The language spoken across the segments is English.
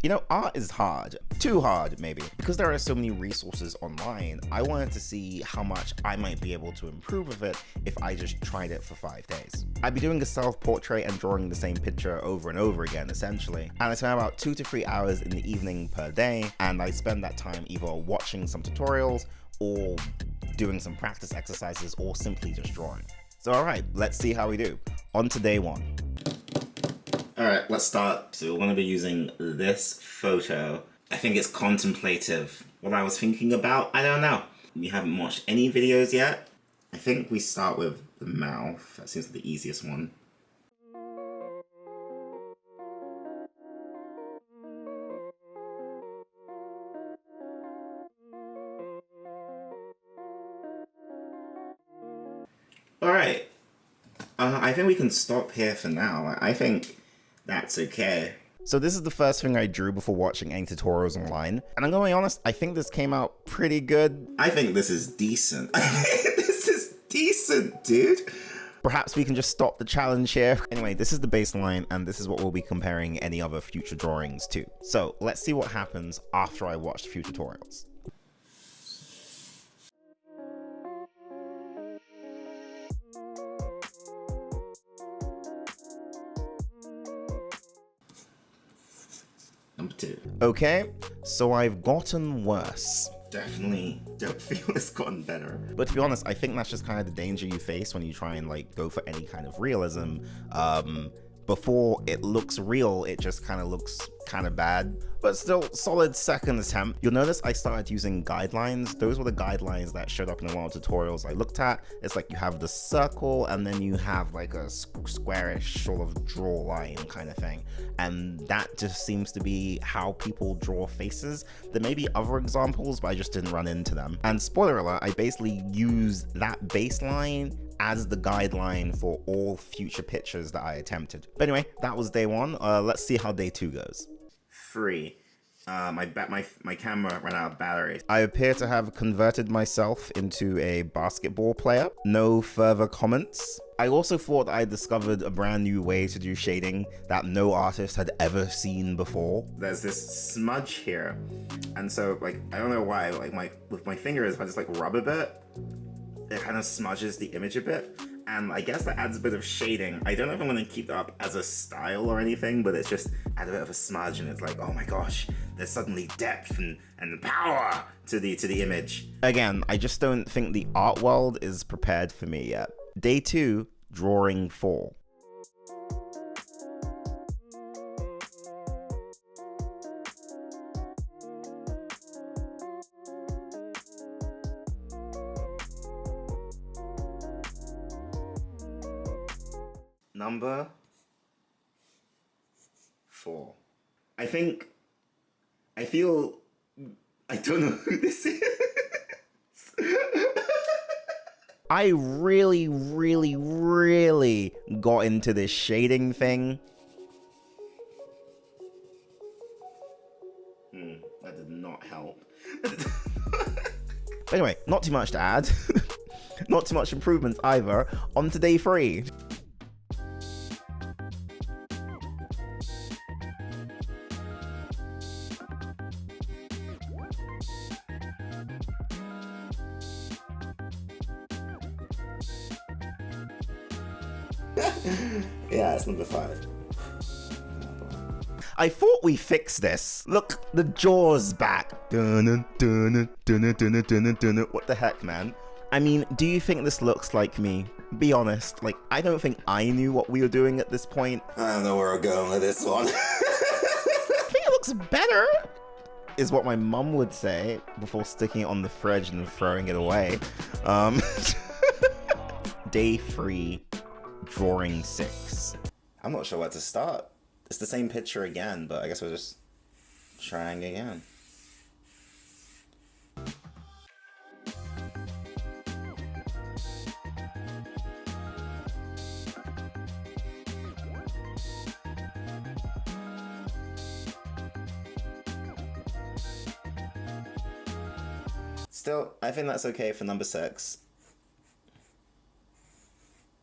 You know, art is hard. Too hard, maybe. Because there are so many resources online, I wanted to see how much I might be able to improve with it if I just tried it for 5 days. I'd be doing a self-portrait and drawing the same picture over and over again, essentially. And I spend about 2 to 3 hours in the evening per day, and I spend that time either watching some tutorials, or doing some practice exercises, or simply just drawing. So alright, let's see how we do. On to day 1. Alright, let's start. So we're going to be using this photo. I think it's contemplative. What I was thinking about, I don't know. We haven't watched any videos yet. I think we start with the mouth. That seems like the easiest one. Alright. I think we can stop here for now. I think that's okay. So this is the first thing I drew before watching any tutorials online. And I'm gonna be honest, I think this came out pretty good. I think this is decent. This is decent, dude. Perhaps we can just stop the challenge here. Anyway, this is the baseline, and this is what we'll be comparing any other future drawings to. So let's see what happens after I watch a few tutorials. Number 2. Okay, so I've gotten worse. Definitely don't feel it's gotten better. But to be honest, I think that's just kind of the danger you face when you try and like go for any kind of realism. Before it looks real, it just kind of looks kind of bad, but still solid second attempt. You'll notice I started using guidelines. Those were the guidelines that showed up in a lot of tutorials I looked at. It's like you have the circle and then you have like a squarish sort of draw line kind of thing. And that just seems to be how people draw faces. There may be other examples, but I just didn't run into them. And spoiler alert, I basically used that baseline as the guideline for all future pictures that I attempted. But anyway, that was day 1. Let's see how day 2 goes. 3. My camera ran out of battery. I appear to have converted myself into a basketball player. No further comments. I also thought I discovered a brand new way to do shading that no artist had ever seen before. There's this smudge here, and so like I don't know why, like with my fingers, if I just like rub a bit, it kind of smudges the image a bit, and I guess that adds a bit of shading. I don't know if I'm going to keep that up as a style or anything, but it's just add a bit of a smudge, and it's like, oh my gosh, there's suddenly depth and power to the image. Again, I just don't think the art world is prepared for me yet. Day 2, drawing 4. Number 4. I don't know who this is. I really got into this shading thing. That did not help. But anyway, not too much to add. Not too much improvements either. On to day 3. Yeah, it's number 5. I thought we fixed this. Look, the jaw's back. What the heck, man? I mean, do you think this looks like me? Be honest, like, I don't think I knew what we were doing at this point. I don't know where we're going with this one. I think it looks better, is what my mum would say before sticking it on the fridge and throwing it away. Day 3. Drawing 6. I'm not sure where to start. It's the same picture again, but I guess we're just trying again. Still, I think that's okay for number 6.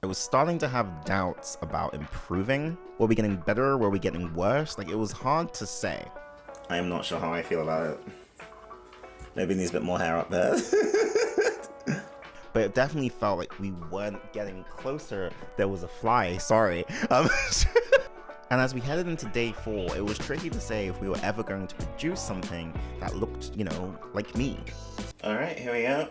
I was starting to have doubts about improving. Were we getting better? Were we getting worse? Like, it was hard to say. I am not sure how I feel about it. Maybe it needs a bit more hair up there. But it definitely felt like we weren't getting closer. There was a fly, sorry. And as we headed into day 4, it was tricky to say if we were ever going to produce something that looked, you know, like me. All right, here we go.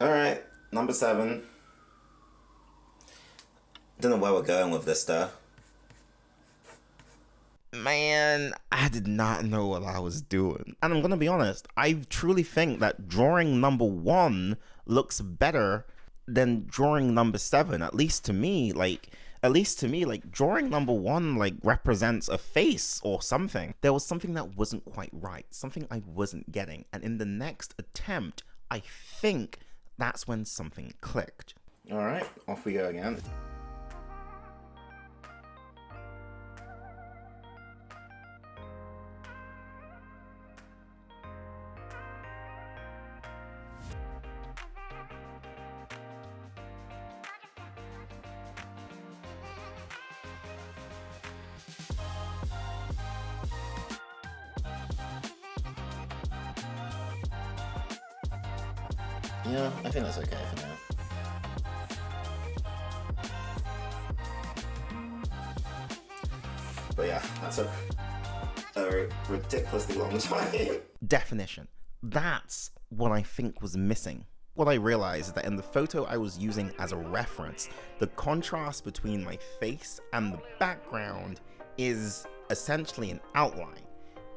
Alright, number 7. Don't know where we're going with this stuff. Man, I did not know what I was doing. And I'm gonna be honest, I truly think that drawing number 1 looks better than drawing number 7. At least to me, like drawing number 1 like represents a face or something. There was something that wasn't quite right, something I wasn't getting. And in the next attempt, I think that's when something clicked. All right, off we go again. Yeah, I think that's okay for now. But yeah, that's a ridiculously long time. Definition. That's what I think was missing. What I realized is that in the photo I was using as a reference, the contrast between my face and the background is essentially an outline.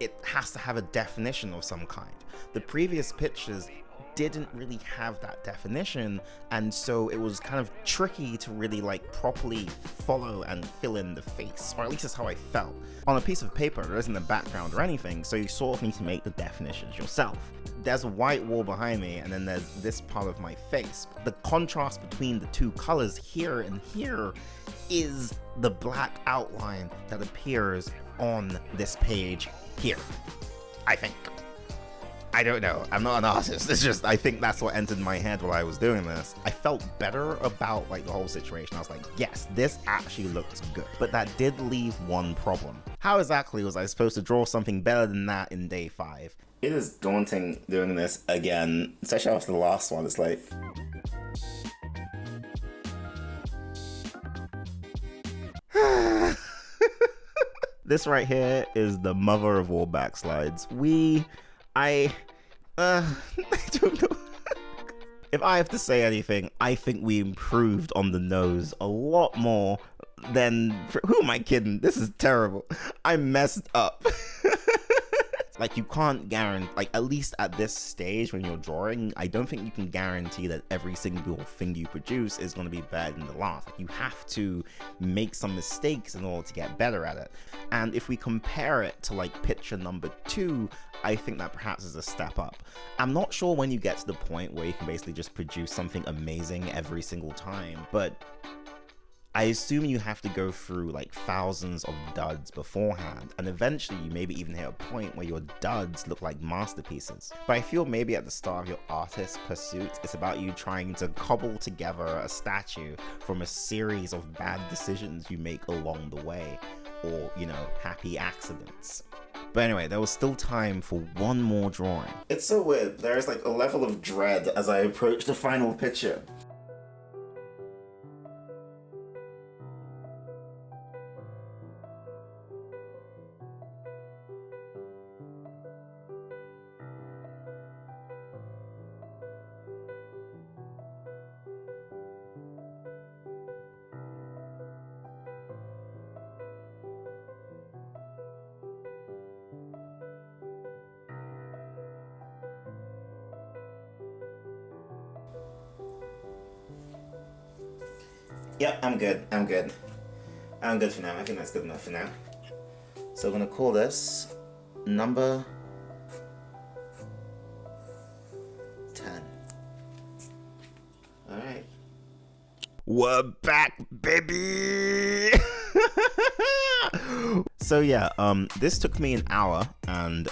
It has to have a definition of some kind. The previous pictures didn't really have that definition, and so it was kind of tricky to really like properly follow and fill in the face, or at least that's how I felt. On a piece of paper, there isn't a background or anything, so you sort of need to make the definitions yourself. There's a white wall behind me, and then there's this part of my face. The contrast between the two colors here and here is the black outline that appears on this page here, I think. I don't know. I'm not an artist. It's just, I think that's what entered my head while I was doing this. I felt better about like the whole situation. I was like, yes, this actually looks good. But that did leave one problem. How exactly was I supposed to draw something better than that in day 5? It is daunting doing this again, especially after the last one. It's like... This right here is the mother of all backslides. I don't know. If I have to say anything, I think we improved on the nose a lot more than... Who am I kidding? This is terrible. I messed up. Like, you can't guarantee, like, at least at this stage when you're drawing, I don't think you can guarantee that every single thing you produce is going to be better than the last. Like, you have to make some mistakes in order to get better at it. And if we compare it to, like, picture number 2, I think that perhaps is a step up. I'm not sure when you get to the point where you can basically just produce something amazing every single time, but I assume you have to go through like thousands of duds beforehand, and eventually you maybe even hit a point where your duds look like masterpieces. But I feel maybe at the start of your artist pursuit, it's about you trying to cobble together a statue from a series of bad decisions you make along the way, or, you know, happy accidents. But anyway, there was still time for one more drawing. It's so weird. There's like a level of dread as I approach the final picture. Yep, I'm good. I'm good for now. I think that's good enough for now. So I'm gonna call this number 10. Alright. We're back, baby! So yeah, this took me an hour and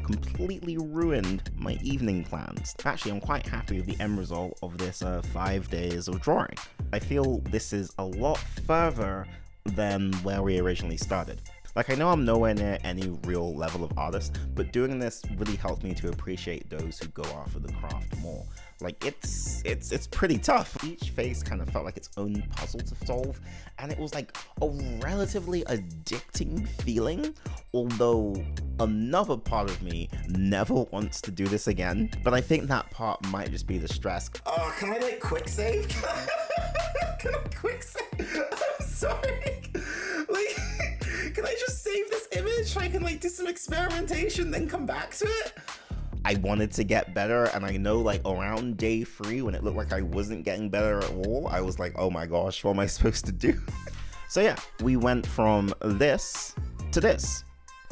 completely ruined my evening plans. Actually, I'm quite happy with the end result of this 5 days of drawing. I feel this is a lot further than where we originally started. Like, I know I'm nowhere near any real level of artist, but doing this really helped me to appreciate those who go after the craft more. Like, it's pretty tough. Each face kind of felt like its own puzzle to solve, and it was like a relatively addicting feeling, although another part of me never wants to do this again. But I think that part might just be the stress. Oh, can I like quick save? Can I quick save? I'm sorry. Like, can I just save this image so I can like do some experimentation, then come back to it? I wanted to get better, and I know like around day 3 when it looked like I wasn't getting better at all, I was like, oh my gosh, what am I supposed to do? So yeah, we went from this to this,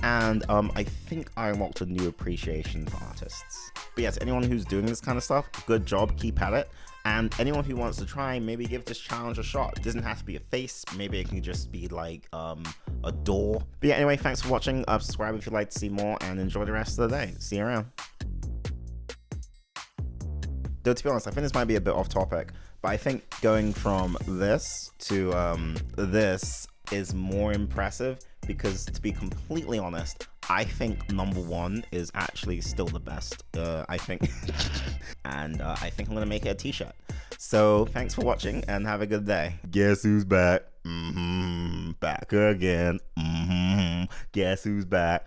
and I think I unlocked a new appreciation for artists. But yes, anyone who's doing this kind of stuff, good job, keep at it. And anyone who wants to try, maybe give this challenge a shot. It doesn't have to be a face, maybe it can just be like a door. But yeah, anyway, thanks for watching. Subscribe if you'd like to see more, and enjoy the rest of the day. See you around. Though, to be honest, I think this might be a bit off topic, but I think going from this to this is more impressive because, to be completely honest, I think number 1 is actually still the best, I think. And I think I'm gonna make it a t-shirt. So thanks for watching and have a good day. Guess who's back? Back again. Guess who's back?